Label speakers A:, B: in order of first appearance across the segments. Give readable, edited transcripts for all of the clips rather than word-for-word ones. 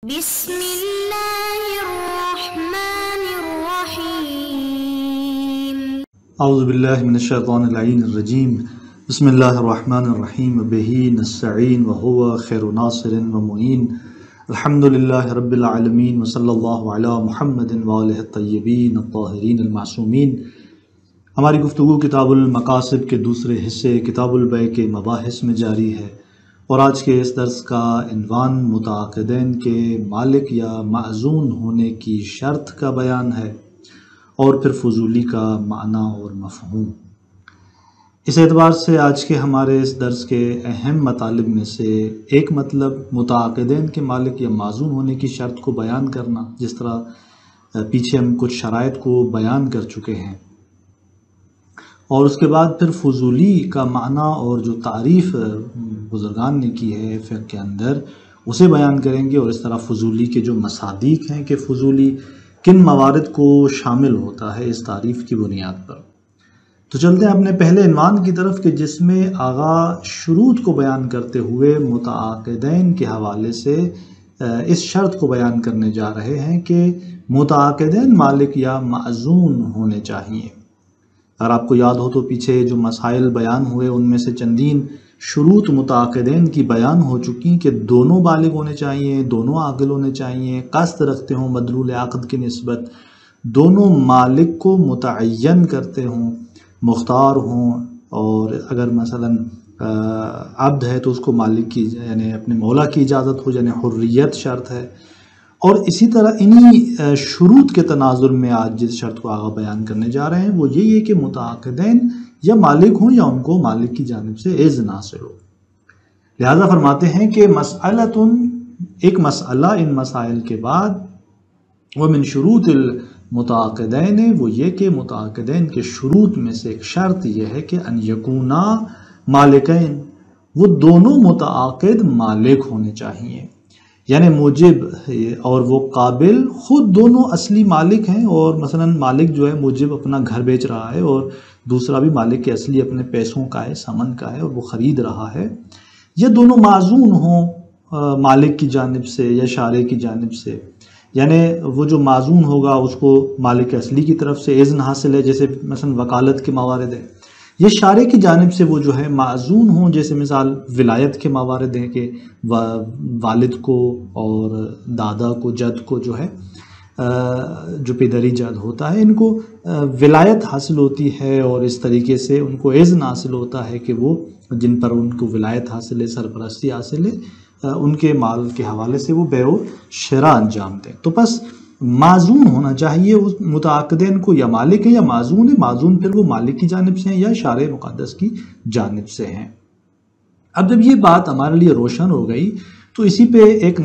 A: بسم اللہ الرحمن الرحیم
B: اعوذ باللہ من الشیطان اللعین الرجیم بسم اللہ الرحمن الرحیم بہ نستعین وہو خیر ناصر ومعین الحمدللہ رب العالمین وصلی اللہ علی محمد وآلہ الطیبین الطاہرین المعصومین۔ ہماری گفتگو کتاب المقاصد کے دوسرے حصے کتاب البیع کے مباحث میں جاری ہے، اور آج کے اس درس کا عنوان متعاقدین کے مالک یا معزون ہونے کی شرط کا بیان ہے، اور پھر فضولی کا معنی اور مفہوم۔ اس اعتبار سے آج کے ہمارے اس درس کے اہم مطالب میں سے ایک مطلب متعاقدین کے مالک یا معزون ہونے کی شرط کو بیان کرنا، جس طرح پیچھے ہم کچھ شرائط کو بیان کر چکے ہیں، اور اس کے بعد پھر فضولی کا معنی اور جو تعریف بزرگان نے کی ہے فقہ کے اندر اسے بیان کریں گے، اور اس طرح فضولی کے جو مصادیق ہیں کہ فضولی کن موارد کو شامل ہوتا ہے اس تعریف کی بنیاد پر۔ تو چلتے ہیں اپنے پہلے عنوان کی طرف کہ جس میں آغا شروط کو بیان کرتے ہوئے متعاقدین کے حوالے سے اس شرط کو بیان کرنے جا رہے ہیں کہ متعاقدین مالک یا معزون ہونے چاہیے۔ اگر آپ کو یاد ہو تو پیچھے جو مسائل بیان ہوئے ان میں سے چندین شروط متعاقدین کی بیان ہو چکی کہ دونوں بالغ ہونے چاہیے، دونوں عاقل ہونے چاہیے، قصد رکھتے ہوں مدلول عقد کی نسبت، دونوں مالک کو متعین کرتے ہوں، مختار ہوں، اور اگر مثلا عبد ہے تو اس کو مالک کی یعنی اپنے مولا کی اجازت ہو، یعنی حریت شرط ہے۔ اور اسی طرح انہی شروط کے تناظر میں آج جس شرط کو آگے بیان کرنے جا رہے ہیں وہ یہی ہے کہ متعاقدین یا مالک ہوں یا ان کو مالک کی جانب سے اذن حاصل ہو۔ لہذا فرماتے ہیں کہ ایک مسئلہ ان مسائل کے بعد ومن شروط المتعاقدین، وہ یہ کہ متعاقدین کے شروط میں سے ایک شرط یہ ہے کہ ان یکونا مالکین، وہ دونوں متعاقد مالک ہونے چاہیے، یعنی موجب اور وہ قابل خود دونوں اصلی مالک ہیں، اور مثلا مالک جو ہے موجب اپنا گھر بیچ رہا ہے اور دوسرا بھی مالک کے اصلی اپنے پیسوں کا ہے، سمن کا ہے، اور وہ خرید رہا ہے، یہ دونوں معزون ہوں مالک کی جانب سے یا شارع کی جانب سے، یعنی وہ جو معزون ہوگا اس کو مالک اصلی کی طرف سے اذن حاصل ہے، جیسے مثلا وکالت کے موارد ہے، یہ شارع کی جانب سے وہ جو ہے معزون ہوں، جیسے مثال ولایت کے موارد ہیں کہ والد کو اور دادا کو جد کو جو ہے جو پدری جد ہوتا ہے ان کو ولایت حاصل ہوتی ہے، اور اس طریقے سے ان کو اذن حاصل ہوتا ہے کہ وہ جن پر ان کو ولایت حاصل ہے، سرپرستی حاصل ہے، ان کے مال کے حوالے سے وہ بیع و شراء انجام دیں۔ تو پس معزون ہونا چاہیے اس متعاقدین کو، یا مالک ہے یا معزون ہے، معزون پھر وہ مالک کی جانب سے ہیں یا شارع مقدس کی جانب سے ہیں۔ اب جب یہ بات ہمارے لیے روشن ہو گئی تو اسی پہ ایک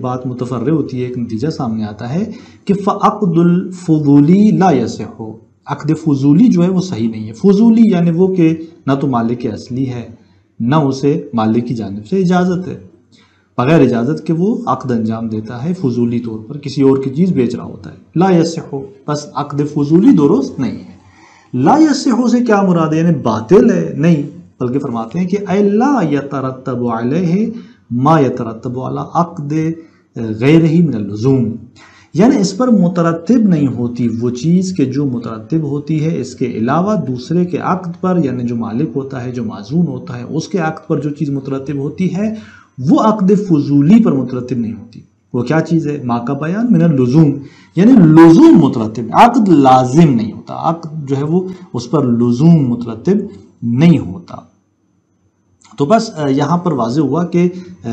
B: بات متفرع ہوتی ہے، ایک نتیجہ سامنے آتا ہے کہ فعقد الفضولی لا یصح، عقد فضولی جو ہے وہ صحیح نہیں ہے۔ فضولی یعنی وہ کہ نہ تو مالک اصلی ہے نہ اسے مالک کی جانب سے اجازت ہے، بغیر اجازت کے وہ عقد انجام دیتا ہے، فضولی طور پر کسی اور کی چیز بیچ رہا ہوتا ہے۔ لا یصح، بس عقد فضولی درست نہیں ہے۔ لا یصح سے کیا مراد ہے؟ یعنی باطل ہے؟ نہیں، بلکہ فرماتے ہیں کہ اے لا یترتب علیہ ما یترتب علی عقد غیرہ من اللزوم، یعنی اس پر مترتب نہیں ہوتی وہ چیز کہ جو مترتب ہوتی ہے اس کے علاوہ دوسرے کے عقد پر، یعنی جو مالک ہوتا ہے جو معزون ہوتا ہے اس کے عقد پر جو چیز مترتب ہوتی ہے وہ عقد فضولی پر مترتب نہیں ہوتی۔ وہ کیا چیز ہے؟ ما کا بیان من اللزوم، یعنی لزوم مترتب، عقد لازم نہیں ہوتا، عقد جو ہے وہ اس پر لزوم مترتب نہیں ہوتا۔ تو بس یہاں پر واضح ہوا کہ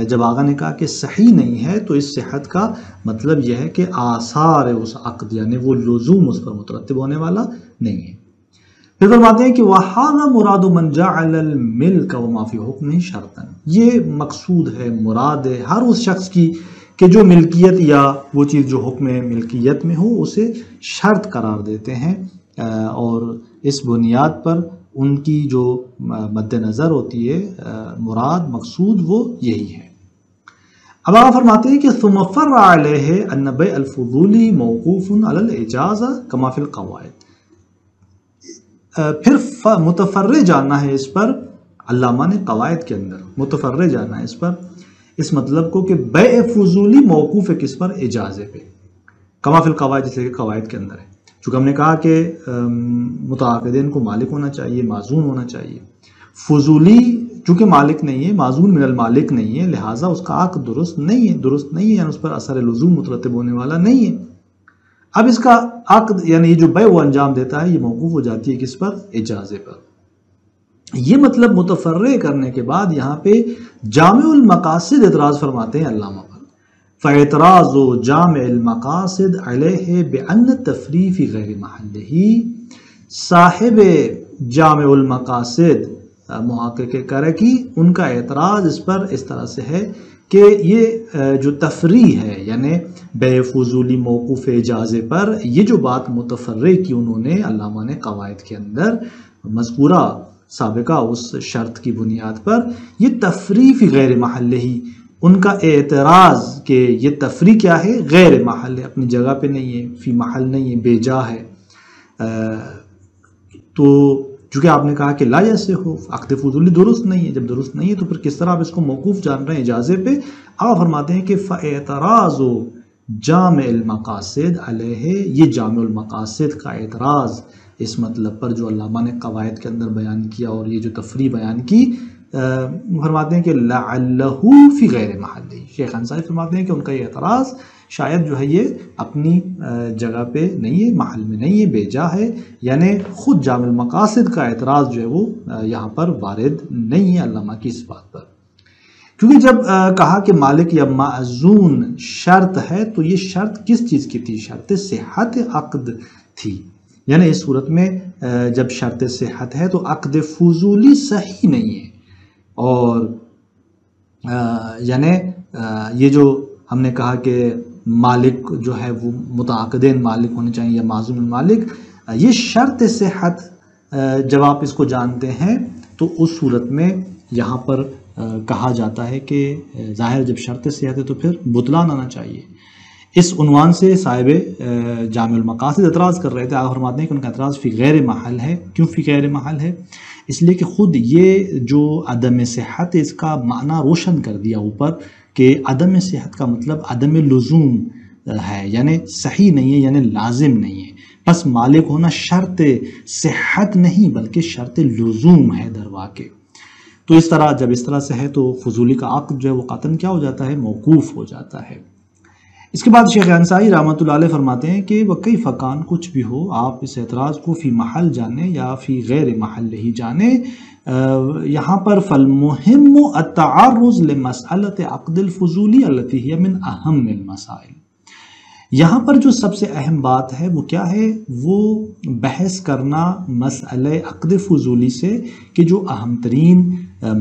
B: جب آقا نے کہا کہ صحیح نہیں ہے تو اس صحت کا مطلب یہ ہے کہ آثار اس عقد یعنی وہ لزوم اس پر مترتب ہونے والا نہیں ہے۔ پھر فرماتے ہیں کہ وَهَذَا مُرَادُ مَنْ جَعَلَ الْمِلْكَ وَمَا فِي حُكْمِهِ شَرْطًا، یہ مقصود ہے، مراد ہے ہر اس شخص کی کہ جو ملکیت یا وہ چیز جو حکم ملکیت میں ہو اسے شرط قرار دیتے ہیں، اور اس بنیاد پر ان کی جو مد نظر ہوتی ہے مراد مقصود وہ یہی ہے۔ اب آپ فرماتے ہیں کہ ثم فرع علیہ ان بیع الفضولی موقوف علی الاجازہ کما فی القواعد، پھر متفرع جانا ہے اس پر، علامہ نے قواعد کے اندر متفرع جانا ہے اس پر اس مطلب کو کہ بیع فضولی موقوف ہے کس پر؟ اجازے پہ، کما فی القواعد، جیسے کہ قواعد کے اندر ہے. چونکہ ہم نے کہا کہ متعاقدین کو مالک ہونا چاہیے، معزون ہونا چاہیے. فضولی چونکہ مالک نہیں ہے، معزون من المالک نہیں ہے، لہٰذا اس کا عقد درست نہیں ہے، یعنی اس پر اثر لزوم مترتب ہونے والا نہیں ہے. اب اس کا عقد یعنی یہ جو بیع وہ انجام دیتا ہے، یہ موقوف ہو جاتی ہے کس پر؟ اجازے پر. یہ مطلب متفرع کرنے کے بعد یہاں پہ جامع المقاصد اعتراض فرماتے ہیں علامہ پر. فَاعْتِرَاضُ جامع المقاصد علیہ بِأَنَّ التَّفْرِیع فِی غیر محلہ. صاحب جامع المقاصد محقق کرکی ان کا اعتراض اس پر اس طرح سے ہے کہ یہ جو تفریع ہے یعنی بیع فضولی موقوف اجازے پر، یہ جو بات متفرع کی انہوں نے علامہ نے قواعد کے اندر مذکورہ سابقہ اس شرط کی بنیاد پر، یہ تفریع فی غیر محلہ ہی، ان کا اعتراض کہ یہ تفریع کیا ہے؟ غیر محل ہے، اپنی جگہ پہ نہیں ہے، فی محل نہیں ہے، بے جا ہے. تو چونکہ آپ نے کہا کہ لا یصح، عقد فضولی درست نہیں ہے، جب درست نہیں ہے تو پھر کس طرح آپ اس کو موقوف جان رہے ہیں اجازے پہ؟ آپ فرماتے ہیں کہ فاعتراض جامع المقاصد علیہ، یہ جامع المقاصد کا اعتراض اس مطلب پر جو علامہ نے قواعد کے اندر بیان کیا اور یہ جو تفریع بیان کی، فرماتے ہیں کہ لعلہ فی غیر محلہ. شیخ انصاری فرماتے ہیں کہ ان کا یہ اعتراض شاید جو ہے یہ اپنی جگہ پہ نہیں ہے، محل میں نہیں ہے، بے جا ہے، یعنی خود جامع المقاصد کا اعتراض جو ہے وہ یہاں پر وارد نہیں ہے علامہ کی اس بات پر. کیونکہ جب کہا کہ مالک یا معزون شرط ہے تو یہ شرط کس چیز کی تھی؟ شرط صحت عقد تھی. یعنی اس صورت میں جب شرط صحت ہے تو عقد فضولی صحیح نہیں ہے. اور یعنی یہ جو ہم نے کہا کہ مالک جو ہے وہ متعاقدین مالک ہونے چاہیے یا معزوم المالک، یہ شرط صحت جب آپ اس کو جانتے ہیں تو اس صورت میں یہاں پر کہا جاتا ہے کہ ظاہر جب شرط صحت ہے تو پھر بطلان آنا چاہیے. اس عنوان سے صاحب جامع المقاصد اعتراض کر رہے تھے. آپ فرماتے ہیں کہ ان کا اعتراض فی غیر محل ہے. کیوں فی غیر محل ہے؟ اس لیے کہ خود یہ جو عدم صحت اس کا معنی روشن کر دیا اوپر کہ عدم صحت کا مطلب عدم لزوم ہے، یعنی صحیح نہیں ہے، یعنی لازم نہیں ہے. بس مالک ہونا شرط صحت نہیں بلکہ شرط لزوم ہے در واقع. تو اس طرح جب اس طرح سے ہے تو فضولی کا عقد جو ہے وہ قطعاً کیا ہو جاتا ہے؟ موقوف ہو جاتا ہے. اس کے بعد شیخ انصاری رحمۃ اللہ علیہ فرماتے ہیں کہ وکئی فکان کچھ بھی ہو، آپ اس اعتراض کو فی محل جانیں یا فی غیر محل ہی جانیں، یہاں پر فالمہم التعرض لمسألۃ عقد الفضولی التي هي من اہم المسائل. یہاں پر جو سب سے اہم بات ہے وہ کیا ہے؟ وہ بحث کرنا مسئلہ عقد فضولی سے کہ جو اہم ترین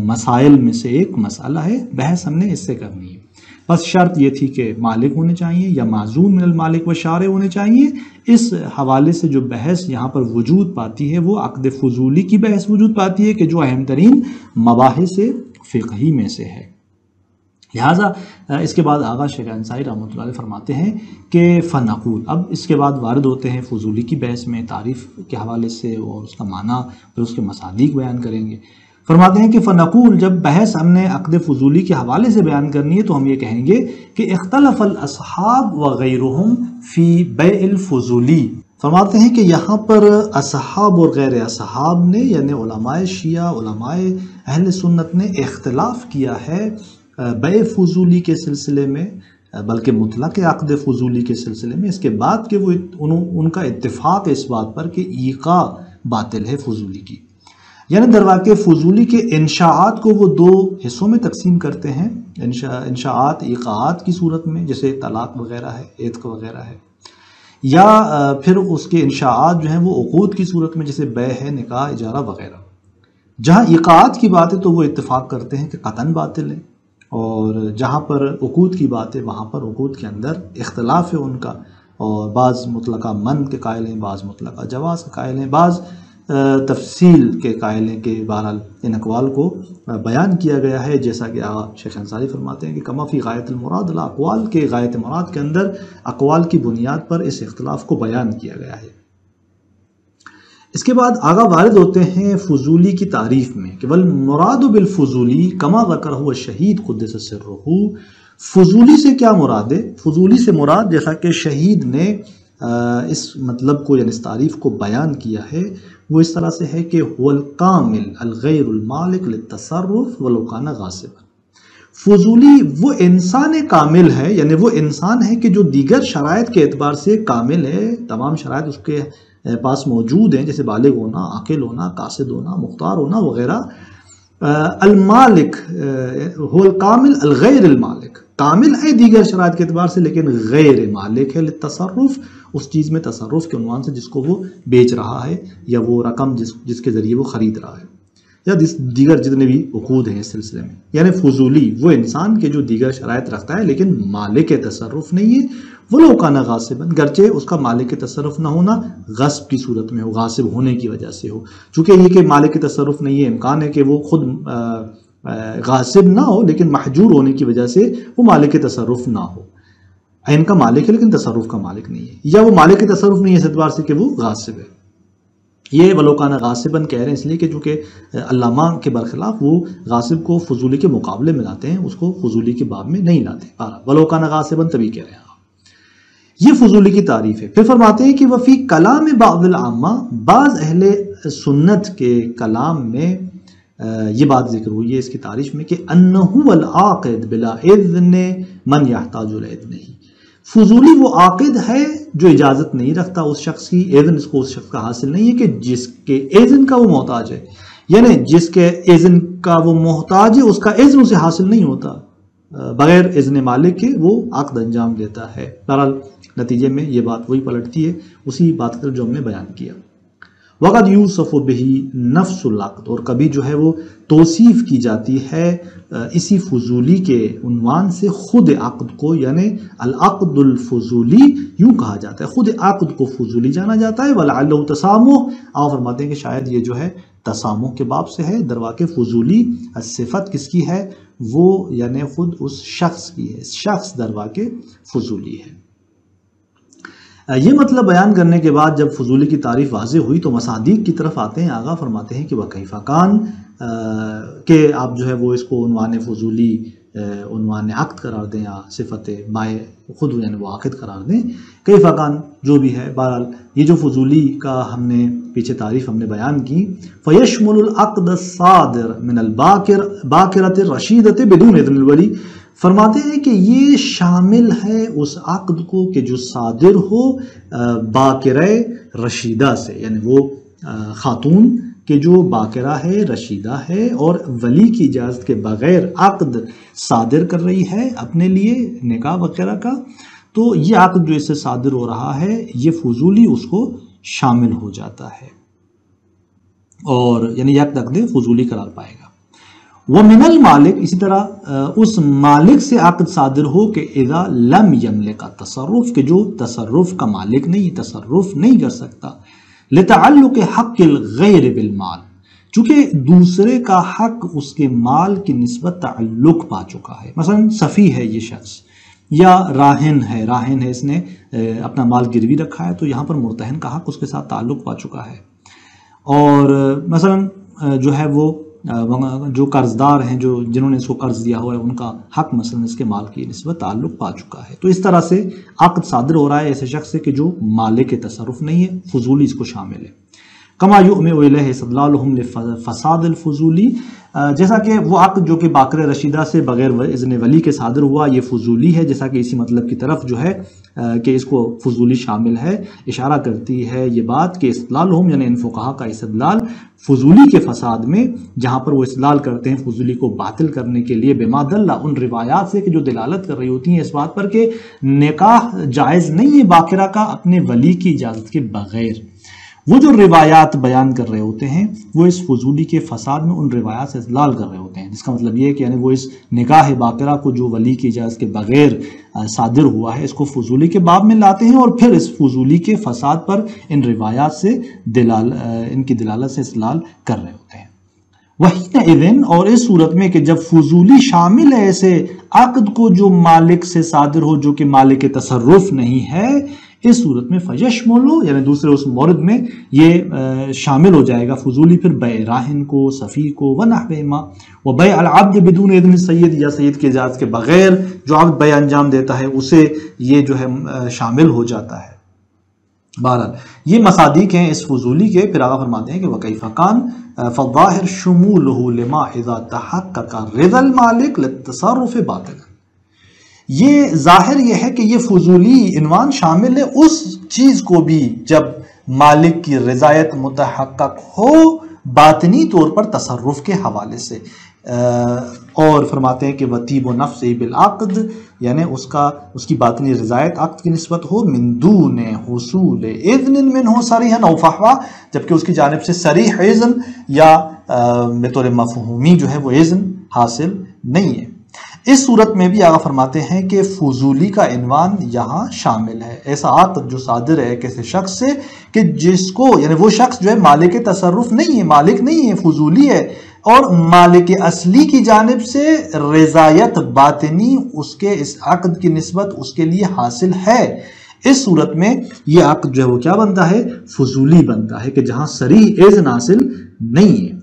B: مسائل میں سے ایک مسئلہ ہے، بحث ہم نے اس سے کرنی ہے. بس شرط یہ تھی کہ مالک ہونے چاہیے یا معزون من المالک و شارع ہونے چاہیے. اس حوالے سے جو بحث یہاں پر وجود پاتی ہے وہ عقد فضولی کی بحث وجود پاتی ہے کہ جو اہم ترین مباحث فقہی میں سے ہے. لہٰذا اس کے بعد آغا شیخ انصاری رحمۃ اللہ علیہ فرماتے ہیں کہ فنقول، اب اس کے بعد وارد ہوتے ہیں فضولی کی بحث میں تعریف کے حوالے سے اور اس کا معنی اور اس کے مصادیق بیان کریں گے. فرماتے ہیں کہ فنقول، جب بحث ہم نے عقد فضولی کے حوالے سے بیان کرنی ہے تو ہم یہ کہیں گے کہ اختلف الاصحاب وغیرہم فی بیع الفضولی. فرماتے ہیں کہ یہاں پر اصحاب اور غیر اصحاب نے یعنی علماء شیعہ، علماء اہل سنت نے اختلاف کیا ہے بیع فضولی کے سلسلے میں، بلکہ مطلق عقد فضولی کے سلسلے میں. اس کے بعد کہ وہ ان کا اتفاق اس بات پر کہ ایقاع باطل ہے فضولی کی. یعنی در واقع فضولی کے انشاءات کو وہ دو حصوں میں تقسیم کرتے ہیں. انشاءات ایقاعات کی صورت میں جیسے طلاق وغیرہ ہے، عتق وغیرہ ہے، یا پھر اس کے انشاءات جو ہیں وہ عقود کی صورت میں جیسے بیع ہے، نکاح، اجارہ وغیرہ. جہاں ایقاعات کی بات ہے تو وہ اتفاق کرتے ہیں کہ قطعاً باطل ہے، اور جہاں پر عقود کی بات ہے وہاں پر عقود کے اندر اختلاف ہے ان کا، اور بعض مطلقہ من کے قائل ہیں، بعض مطلقہ جواز کے قائل ہیں، بعض تفصیل کے قائل ہیں. کہ بہرحال ان اقوال کو بیان کیا گیا ہے جیسا کہ شیخ انصاری فرماتے ہیں کہ کما فی غایت المراد، الاقوال کے غایت مراد کے اندر اقوال کی بنیاد پر اس اختلاف کو بیان کیا گیا ہے. اس کے بعد آگا وارد ہوتے ہیں فضولی کی تعریف میں کہ والمراد بالفضولی کما ذکرہ الشہید قدس سرہ، فضولی سے کیا مراد ہے؟ فضولی سے مراد جیسا کہ شہید نے اس مطلب کو یعنی اس تعریف کو بیان کیا ہے وہ اس طرح سے ہے کہ هو الکامل الغیر المالک للتصرف ولو کان غاصبا، فضولی وہ انسان کامل ہے، یعنی وہ انسان ہے کہ جو دیگر شرائط کے اعتبار سے کامل ہے، تمام شرائط اس کے پاس موجود ہیں، جیسے بالغ ہونا، عاقل ہونا، قاصد ہونا، مختار ہونا وغیرہ۔ المالک هو الکامل الغیر المالک، کامل ہے دیگر شرائط کے اعتبار سے لیکن غیر مالک ہے للتصرف، اس چیز میں تصرف کے عنوان سے جس کو وہ بیچ رہا ہے یا وہ رقم جس کے ذریعے وہ خرید رہا ہے یا دیگر جتنے بھی عقود ہیں اس سلسلے میں۔ یعنی فضولی وہ انسان کے جو دیگر شرائط رکھتا ہے لیکن مالک تصرف نہیں ہے، ولو کان غاصبا، گرچہ اس کا مالک تصرف نہ ہونا غصب کی صورت میں ہو، غاصب ہونے کی وجہ سے ہو، چونکہ یہ کہ مالک تصرف نہیں ہے، امکان ہے کہ وہ خود غاصب نہ ہو لیکن محجور ہونے کی وجہ سے وہ مالک تصرف نہ ہو، عین کا مالک ہے لیکن تصرف کا مالک نہیں ہے، یا وہ مالک تصرف نہیں ہے اس اعتبار سے کہ وہ غاصب ہے۔ یہ ولو کان غاصباً کہہ رہے ہیں اس لیے کہ چونکہ علامہ کے برخلاف وہ غاصب کو فضولی کے مقابلے میں لاتے ہیں، اس کو فضولی کے باب میں نہیں لاتے، ولو کان غاصباً تبھی کہہ رہے ہیں۔ یہ فضولی کی تعریف ہے۔ پھر فرماتے ہیں کہ وفی کلام بعض العامہ، بعض اہل سنت کے کلام میں یہ بات ذکر ہوئی ہے اس کی تعریف میں کہ انہ العاقد بلا اذن من یحتاج الاذن، فضولی وہ عاقد ہے جو اجازت نہیں رکھتا اس شخص کی، اذن اس کو اس شخص کا حاصل نہیں ہے کہ جس کے اذن کا وہ محتاج ہے، یعنی جس کے اذن کا وہ محتاج ہے اس کا اذن اسے حاصل نہیں ہوتا، بغیر اذن مالک کے وہ عقد انجام دیتا ہے۔ بہرحال نتیجے میں یہ بات وہی پلٹتی ہے، اسی بات کا جو ہم نے بیان کیا۔ وقد یوصف بہ نفس العقد، اور کبھی جو ہے وہ توصیف کی جاتی ہے اسی فضولی کے عنوان سے خود عقد کو، یعنی العقد الفضولی یوں کہا جاتا ہے، خود عقد کو فضولی جانا جاتا ہے۔ ولعلہ تسامح، آپ فرماتے ہیں کہ شاید یہ جو ہے تسامح کے باب سے ہے، درواقع فضولی صفت کس کی ہے؟ وہ یعنی خود اس شخص کی ہے، شخص درواقع فضولی ہے۔ یہ مطلب بیان کرنے کے بعد جب فضولی کی تعریف واضح ہوئی تو مصادیق کی طرف آتے ہیں، آگاہ فرماتے ہیں کہ وکیف کان، کہ آپ جو ہے وہ اس کو عنوان فضولی عنوان عقد قرار دیں یا صفت بائع خود یعنی وہ عاقد قرار دیں، کیف کان جو بھی ہے۔ بہرحال یہ جو فضولی کا ہم نے پیچھے تعریف ہم نے بیان کی، فیشمل العقد الصادر من الباکرۃ الرشیدۃ بدون اذن الولی، فرماتے ہیں کہ یہ شامل ہے اس عقد کو کہ جو صادر ہو باکرہ رشیدہ سے، یعنی وہ خاتون کہ جو باکرہ ہے، رشیدہ ہے اور ولی کی اجازت کے بغیر عقد صادر کر رہی ہے اپنے لیے نکاح وغیرہ کا، تو یہ عقد جو اس سے صادر ہو رہا ہے یہ فضولی اس کو شامل ہو جاتا ہے، اور یعنی یک عقد فضولی قرار پائے گا۔ ومن المالک، اسی طرح اس مالک سے عقد صادر ہو کہ اذا لم یملک تصرف، کہ جو تصرف کا مالک نہیں، تصرف نہیں کر سکتا، لتعلق حق الغیر بالمال، چونکہ دوسرے کا حق اس کے مال کی نسبت تعلق پا چکا ہے، مثلا صفی ہے یہ شخص یا راہن ہے اس نے اپنا مال گروی رکھا ہے تو یہاں پر مرتہن کا حق اس کے ساتھ تعلق پا چکا ہے، اور مثلا جو ہے وہ جو قرض دار ہیں جنہوں نے اس کو قرض دیا ہوا ہے ان کا حق مثلا اس کے مال کی نسبت تعلق پا چکا ہے، تو اس طرح سے عقد صادر ہو رہا ہے ایسے شخص سے کہ جو مالک کے تصرف نہیں ہے، فضولی اس کو شامل ہے۔ کما یؤمع الیہ استدلالہم لفساد الفضولی، جیسا کہ وہ عقد جو کہ باکرہ رشیدہ سے بغیر اذن ولی کے صادر ہوا یہ فضولی ہے، جیسا کہ اسی مطلب کی طرف جو ہے کہ اس کو فضولی شامل ہے، اشارہ کرتی ہے یہ بات کہ استدلالہم یعنی ان فقہا کا استدلال فضولی کے فساد میں، جہاں پر وہ استدلال کرتے ہیں فضولی کو باطل کرنے کے لیے بما دل، ان روایات سے کہ جو دلالت کر رہی ہوتی ہیں اس بات پر کہ نکاح جائز نہیں ہے باکرہ کا اپنے ولی کی اجازت کے بغیر، وہ جو روایات بیان کر رہے ہوتے ہیں وہ اس فضولی کے فساد میں ان روایات سے استدلال کر رہے ہوتے ہیں، جس کا مطلب یہ ہے کہ یعنی وہ اس نکاح باکرہ کو جو ولی کی اجازت کے بغیر صادر ہوا ہے اس کو فضولی کے باب میں لاتے ہیں، اور پھر اس فضولی کے فساد پر ان روایات سے ان کی دلالت سے استدلال کر رہے ہوتے ہیں۔ وحینئذ اور اس صورت میں کہ جب فضولی شامل ہے ایسے عقد کو جو مالک سے صادر ہو جو کہ مالک تصرف نہیں ہے، اس صورت میں فیشملو یعنی دوسرے اس مورد میں یہ شامل ہو جائے گا فضولی پھر بیع راہن کو، صفی کو، ونحوہما، وبیع العبد بدون اذن السید یا سید کی اجازت کے بغیر جو عبد بیع انجام دیتا ہے اسے یہ جو ہے شامل ہو جاتا ہے۔ بہرحال یہ مصادیق ہیں اس فضولی کے۔ پھر آگے فرماتے ہیں کہ وَكَيْفَ كَانَ فَالظَّاهِرُ شُمُولُهُ لِمَا إِذَا تَحَقَّقَ رِضَى الْمَالِكِ لِلتَّصَرُّفِ بَاطِنًا، یہ ظاہر یہ ہے کہ یہ فضولی عنوان شامل ہے اس چیز کو بھی جب مالک کی رضایت متحقق ہو باطنی طور پر تصرف کے حوالے سے، اور فرماتے ہیں کہ وطیب و نفس بالعقد یعنی اس کی باطنی رضایت عقد کی نسبت ہو من دون حصول اذن منہ صریحا او فحوا، جبکہ اس کی جانب سے صریح اذن یا بطور مفہومی جو ہے وہ اذن حاصل نہیں ہے۔ اس صورت میں بھی آگا فرماتے ہیں کہ فضولی کا عنوان یہاں شامل ہے، ایسا عقد جو صادر ہے کسی شخص سے کہ جس کو یعنی وہ شخص جو ہے مالک تصرف نہیں ہے، مالک نہیں ہے، فضولی ہے، اور مالک اصلی کی جانب سے رضایت باطنی اس کے اس عقد کی نسبت اس کے لیے حاصل ہے۔ اس صورت میں یہ عقد جو ہے وہ کیا بنتا ہے؟ فضولی بنتا ہے کہ جہاں صریح اذن حاصل نہیں ہے۔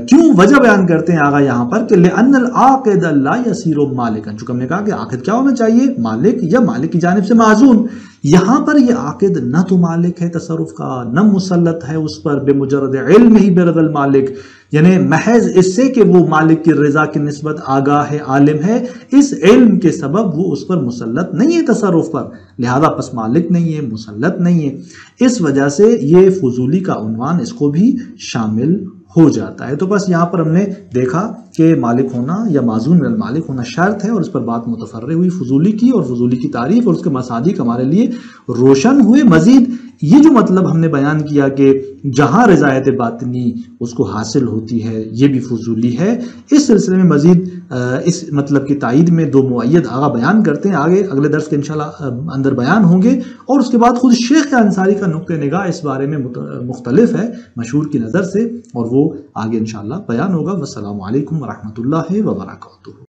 B: کیوں؟ وجہ بیان کرتے ہیں آگا یہاں پر کہ لأن العاقد لا يصير مالکا، چونکہ ہم نے کہا کہ عاقد کیا ہونا چاہیے؟ مالک یا مالک کی جانب سے معزون۔ یہاں پر یہ عاقد نہ تو مالک ہے تصرف کا، نہ مسلط ہے اس پر بمجرد علم ہی برضا المالک، یعنی محض اس سے کہ وہ مالک کی رضا کی نسبت آگاہ ہے، عالم ہے، اس علم کے سبب وہ اس پر مسلط نہیں ہے تصرف پر، لہذا پس مالک نہیں ہے، مسلط نہیں ہے۔ اس وجہ سے یہ فضولی کا عنوان اس کو بھی شامل ہو جاتا ہے۔ تو بس یہاں پر ہم نے دیکھا کہ مالک ہونا یا معزون من المالک ہونا شرط ہے، اور اس پر بات متفرع ہوئی فضولی کی اور فضولی کی تعریف اور اس کے مصادیق ہمارے لیے روشن ہوئے۔ مزید یہ جو مطلب ہم نے بیان کیا کہ جہاں رضایت باطنی اس کو حاصل ہوتی ہے یہ بھی فضولی ہے، اس سلسلے میں مزید اس مطلب کی تائید میں دو مؤید آگا بیان کرتے ہیں، آگے اگلے درس کے انشاءاللہ اندر بیان ہوں گے، اور اس کے بعد خود شیخ انصاری کا نقطہ نگاہ اس بارے میں مختلف ہے مشہور کی نظر سے، اور وہ آگے انشاءاللہ بیان ہوگا۔ والسلام علیکم ورحمۃ اللہ وبرکاتہ۔